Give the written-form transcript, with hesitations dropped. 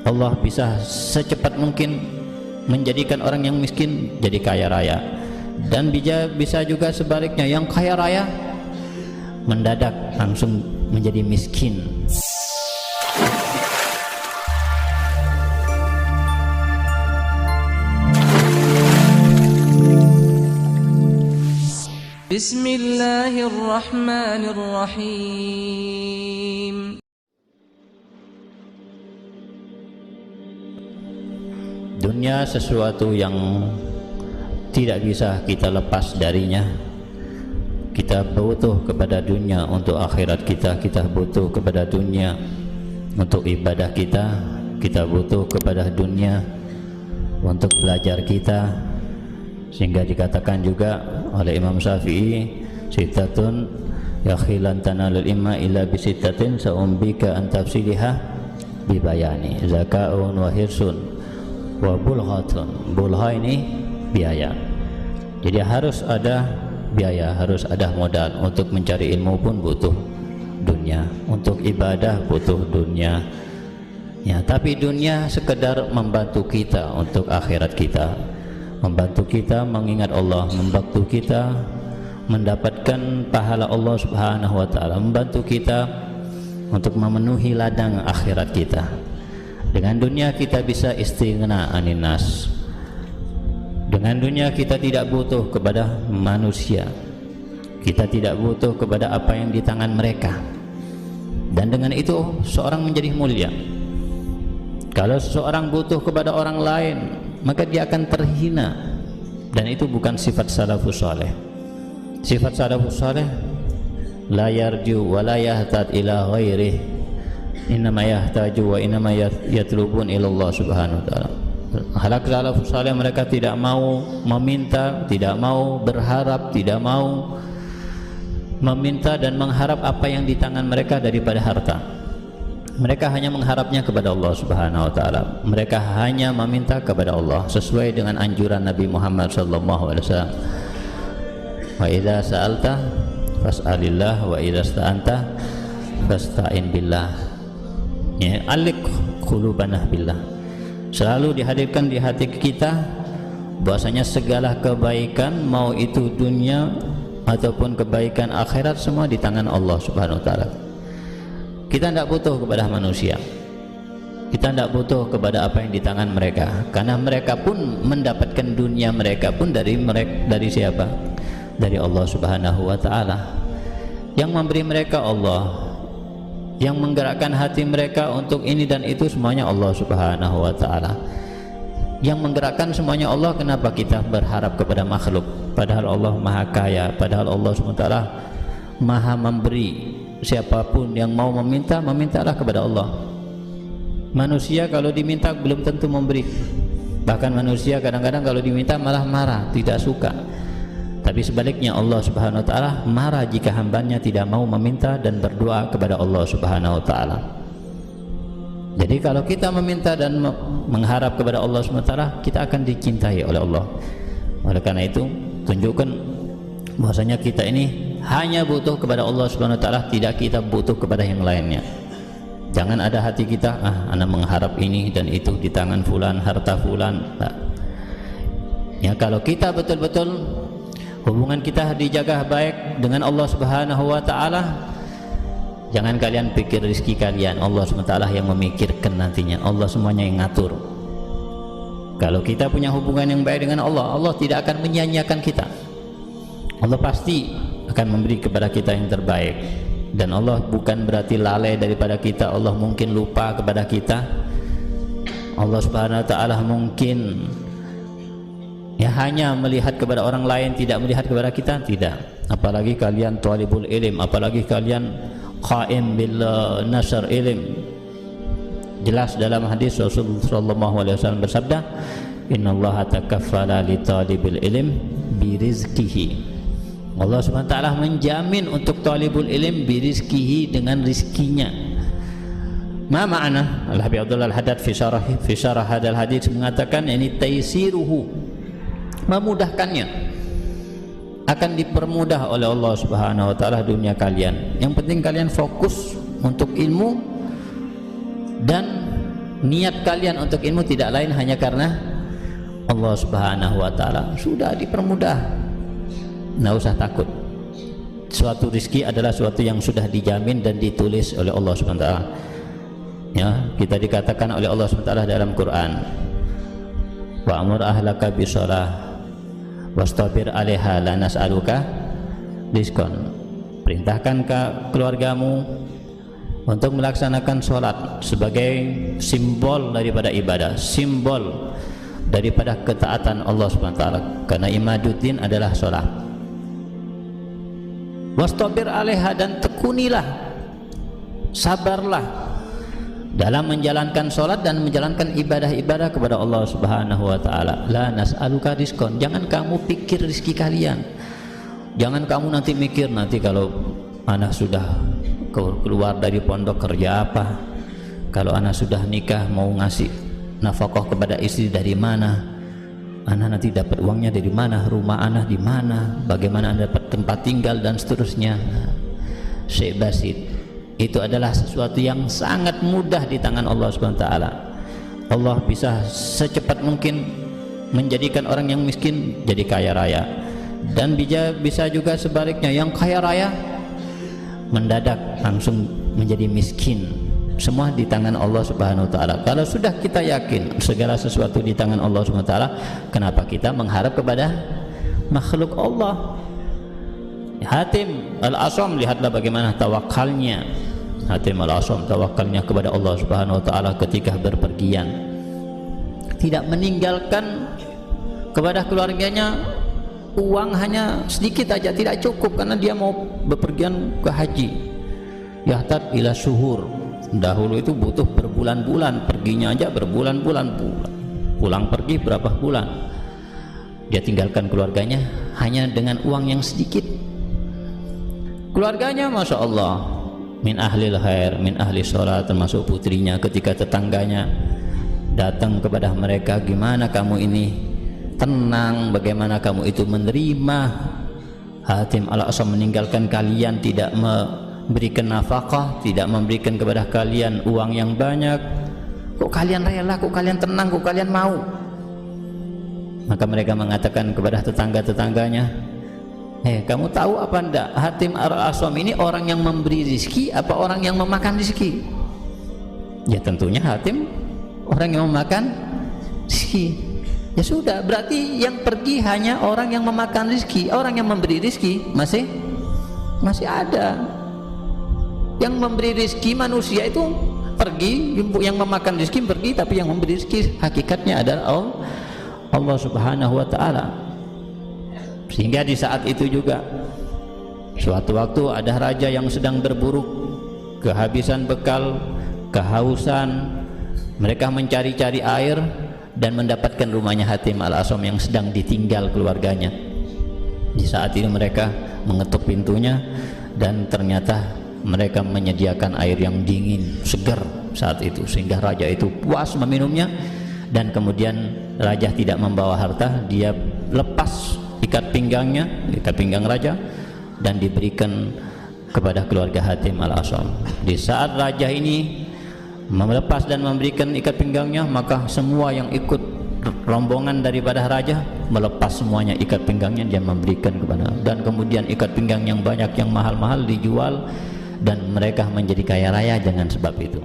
Allah bisa secepat mungkin menjadikan orang yang miskin jadi kaya raya, dan bisa juga sebaliknya, yang kaya raya mendadak langsung menjadi miskin. Bismillahirrahmanirrahim. Dunia sesuatu yang tidak bisa kita lepas darinya. Kita butuh kepada dunia untuk akhirat kita, kita butuh kepada dunia untuk ibadah kita, kita butuh kepada dunia untuk belajar kita. Sehingga dikatakan juga oleh Imam Syafi'i, sitatun yakhilan tanalul imma illa bisitatin sa'umbika antafsiliha bibayani zaka'un wa hirsun wa bulghatun. Bulgha ini biaya, jadi harus ada biaya, harus ada modal. Untuk mencari ilmu pun butuh dunia, untuk ibadah butuh dunia ya. Tapi dunia sekedar membantu kita untuk akhirat kita, membantu kita mengingat Allah, membantu kita mendapatkan pahala Allah Subhanahu wa ta'ala, membantu kita untuk memenuhi ladang akhirat kita. Dengan dunia kita bisa istighna anin nas. Dengan dunia kita tidak butuh kepada manusia, kita tidak butuh kepada apa yang di tangan mereka, dan dengan itu seorang menjadi mulia. Kalau seseorang butuh kepada orang lain, maka dia akan terhina, dan itu bukan sifat salafus saleh. Sifat salafus saleh la yarju wa la yahtad ila ghairih, innama yahtaju wa innama yatlubun ila Allah Subhanahu wa ta'ala. Halak salafus saleh, mereka tidak mau meminta, tidak mau berharap, tidak mau meminta dan mengharap apa yang di tangan mereka daripada harta. Mereka hanya mengharapnya kepada Allah Subhanahu wa ta'ala. Mereka hanya meminta kepada Allah sesuai dengan anjuran Nabi Muhammad sallallahu alaihi wasallam. Wa idza sa'alta fas'alillah wa idza sta'anta fasta'in billah. Ya, alik qulubana billah. Selalu dihadirkan di hati kita bahwasanya segala kebaikan, mau itu dunia ataupun kebaikan akhirat, semua di tangan Allah Subhanahu wa ta'ala. Kita tidak butuh kepada manusia, kita tidak butuh kepada apa yang di tangan mereka, karena mereka pun mendapatkan dunia mereka pun dari siapa? Dari Allah Subhanahu wa ta'ala. Yang memberi mereka Allah, yang menggerakkan hati mereka untuk ini dan itu semuanya Allah Subhanahu wa ta'ala. Yang menggerakkan semuanya Allah. Kenapa kita berharap kepada makhluk, padahal Allah maha kaya, padahal Allah Subhanahu wa ta'ala maha memberi. Siapapun yang mau meminta, memintalah kepada Allah. Manusia kalau diminta belum tentu memberi, bahkan manusia kadang-kadang kalau diminta malah marah, tidak suka. Tapi sebaliknya Allah Subhanahu wa ta'ala marah jika hambanya tidak mau meminta dan berdoa kepada Allah Subhanahu wa ta'ala. Jadi kalau kita meminta dan mengharap kepada Allah Subhanahu wa ta'ala, kita akan dicintai oleh Allah. Oleh karena itu, tunjukkan bahwasanya kita ini hanya butuh kepada Allah Subhanahu wa ta'ala, tidak kita butuh kepada yang lainnya. Jangan ada hati kita, anak mengharap ini dan itu di tangan fulan, harta fulan. Nah, ya, kalau kita betul-betul hubungan kita dijaga baik dengan Allah Subhanahu wa ta'ala, jangan kalian pikir rezeki kalian, Allah Subhanahu wa ta'ala yang memikirkan nantinya, Allah semuanya yang ngatur. Kalau kita punya hubungan yang baik dengan Allah, Allah tidak akan menyia-nyiakan kita. Allah pasti akan memberi kepada kita yang terbaik, dan Allah bukan berarti lalai daripada kita. Allah mungkin lupa kepada kita, Allah Subhanahu wa ta'ala mungkin ya hanya melihat kepada orang lain, tidak melihat kepada kita, tidak. Apalagi kalian talibul ilm, apalagi kalian qaim bil nasr ilm. Jelas dalam hadis Rasulullah sallallahu alaihi wasallam bersabda, innallaha takaffala li talibil ilm bi rizqihi. Allah Subhanahu wa ta'ala menjamin untuk talibul ilm bi rizqihi, dengan rizkinya. Ma ma'ana? Al-Habib Abdullah Al-Haddad fi syarah hadal hadis mengatakan ini taisiruhu, memudahkannya, akan dipermudah oleh Allah Subhanahu wa ta'ala dunia kalian. Yang penting kalian fokus untuk ilmu dan niat kalian untuk ilmu tidak lain hanya karena Allah Subhanahu wa Ta'ala, sudah dipermudah. Nggak usah takut. Suatu rizki adalah suatu yang sudah dijamin dan ditulis oleh Allah Subhanahu wa Ta'ala. Ya, kita dikatakan oleh Allah Subhanahu wa Ta'ala dalam Quran, wa'mur ahlaka bisolah wastabir 'alaiha la nas'aluka rizqan. Perintahkan ke keluargamu untuk melaksanakan sholat sebagai simbol daripada ibadah, simbol daripada ketaatan Allah Subhanahu wa Ta'ala, karena imaduddin adalah sholat. Wastabir 'alaiha, dan tekunilah, sabarlah dalam menjalankan sholat dan menjalankan ibadah-ibadah kepada Allah Subhanahu wa Ta'ala. La nas'aluka rizqan, jangan kamu pikir rizki kalian, jangan kamu nanti mikir nanti kalau anak sudah keluar dari pondok kerja apa, kalau anak sudah nikah mau ngasih nafkah kepada istri dari mana, anak nanti dapat uangnya dari mana, rumah anak di mana, bagaimana anak dapat tempat tinggal dan seterusnya. Syekh Basit, itu adalah sesuatu yang sangat mudah di tangan Allah Subhanahu wa Ta'ala. Allah bisa secepat mungkin menjadikan orang yang miskin jadi kaya raya, dan bisa juga sebaliknya, yang kaya raya mendadak langsung menjadi miskin. Semua di tangan Allah Subhanahu wa Ta'ala. Kalau sudah kita yakin segala sesuatu di tangan Allah Subhanahu wa Ta'ala, kenapa kita mengharap kepada makhluk Allah? Hatim Al-Asam, lihatlah bagaimana tawakalnya Hatim Al-Asam, tawakalnya kepada Allah Subhanahu wa Ta'ala ketika berpergian, tidak meninggalkan kepada keluarganya uang hanya sedikit aja, tidak cukup, karena dia mau bepergian ke haji. Yahtat ila suhur, dahulu itu butuh berbulan-bulan, perginya aja berbulan-bulan, pulang pergi berapa bulan. Dia tinggalkan keluarganya hanya dengan uang yang sedikit. Keluarganya Masya Allah min ahlil khair, min ahli sholat, termasuk putrinya. Ketika tetangganya datang kepada mereka, gimana kamu ini tenang, bagaimana kamu itu menerima Hatim Al-Asam meninggalkan kalian, tidak memberikan nafkah, tidak memberikan kepada kalian uang yang banyak, kok kalian rela, kok kalian tenang, kok kalian mau? Maka mereka mengatakan kepada tetangga-tetangganya, kamu tahu apa enggak, Hatim Al-Asam ini orang yang memberi rizki apa orang yang memakan rizki? Ya tentunya Hatim orang yang memakan rizki. Ya sudah, berarti yang pergi hanya orang yang memakan rizki, orang yang memberi rizki masih ada. Yang memberi rizki manusia itu pergi, yang memakan rizki pergi, tapi yang memberi rizki hakikatnya adalah Allah Subhanahu wa Ta'ala. Sehingga di saat itu juga suatu waktu ada raja yang sedang berburu, kehabisan bekal, kehausan, mereka mencari-cari air dan mendapatkan rumahnya Hatim Al-Asam yang sedang ditinggal keluarganya. Di saat itu mereka mengetuk pintunya dan ternyata mereka menyediakan air yang dingin, segar saat itu, sehingga raja itu puas meminumnya. Dan kemudian raja tidak membawa harta, dia lepas ikat pinggangnya, ikat pinggang raja, dan diberikan kepada keluarga Hatim Al-Asam. Di saat raja ini melepas dan memberikan ikat pinggangnya, maka semua yang ikut rombongan daripada raja melepas semuanya ikat pinggangnya, dia memberikan kepada, dan kemudian ikat pinggang yang banyak yang mahal-mahal dijual dan mereka menjadi kaya raya dengan sebab itu.